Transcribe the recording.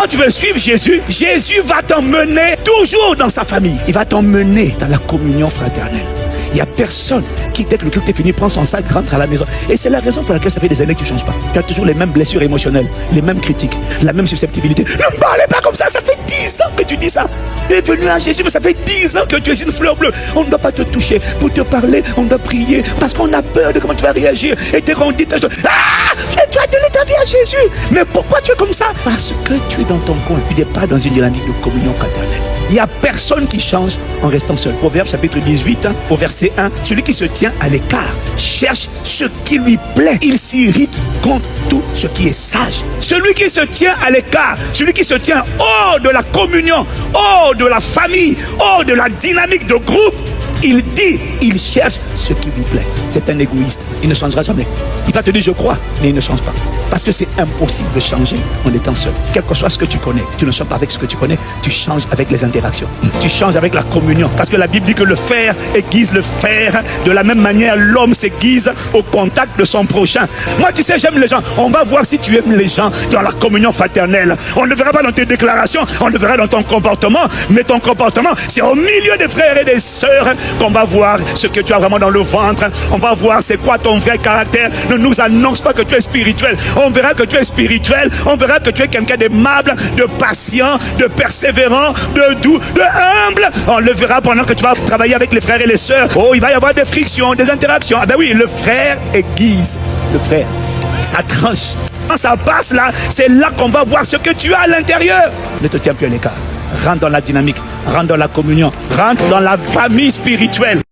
quand tu veux suivre Jésus, Jésus va t'emmener toujours dans sa famille. Il va t'emmener dans la communion fraternelle. Il n'y a personne qui, dès que le culte est fini, prend son sac, rentre à la maison. Et c'est la raison pour laquelle ça fait des années que tu ne changes pas. Tu as toujours les mêmes blessures émotionnelles, les mêmes critiques, la même susceptibilité. Ne me parlez pas comme ça fait 10 ans que tu dis ça. Tu es venu à Jésus, mais ça fait 10 ans que tu es une fleur bleue. On ne doit pas te toucher. Pour te parler, on doit prier. Parce qu'on a peur de comment tu vas réagir. Et dès qu'on dit ta chose, tu as donné ta vie à Jésus. Mais pourquoi tu es comme ça? Parce que tu es dans ton coin. Tu n'es pas dans une dynamique de communion fraternelle. Il n'y a personne qui change en restant seul. Proverbe chapitre 18, au verset 1. Celui qui se tient à l'écart cherche ce qui lui plaît. Il s'irrite contre tout ce qui est sage. Celui qui se tient à l'écart, celui qui se tient hors de la communion, hors de la famille, hors de la dynamique de groupe, il dit, il cherche ce qui lui plaît. C'est un égoïste. Il ne changera jamais. Il va te dire je crois, mais il ne change pas. Parce que c'est impossible de changer en étant seul. Quel que soit ce que tu connais, tu ne changes pas avec ce que tu connais, tu changes avec les interactions. Tu changes avec la communion. Parce que la Bible dit que le fer aiguise le fer. De la même manière, l'homme s'aiguise au contact de son prochain. Moi, tu sais, j'aime les gens. On va voir si tu aimes les gens dans la communion fraternelle. On ne le verra pas dans tes déclarations, on le verra dans ton comportement. Mais ton comportement, c'est au milieu des frères et des sœurs qu'on va voir ce que tu as vraiment dans le ventre. On va voir c'est quoi ton vrai caractère. Ne nous annonce pas que tu es spirituel. On verra que tu es spirituel. On verra que tu es quelqu'un d'aimable, de patient, de persévérant, de doux, de humble. On le verra pendant que tu vas travailler avec les frères et les sœurs. Oh, il va y avoir des frictions, des interactions. Ah ben oui, le frère aiguise le frère. Ça tranche. Quand ça passe là, c'est là qu'on va voir ce que tu as à l'intérieur. Ne te tiens plus à l'écart. Rentre dans la dynamique, rentre dans la communion, rentre dans la famille spirituelle.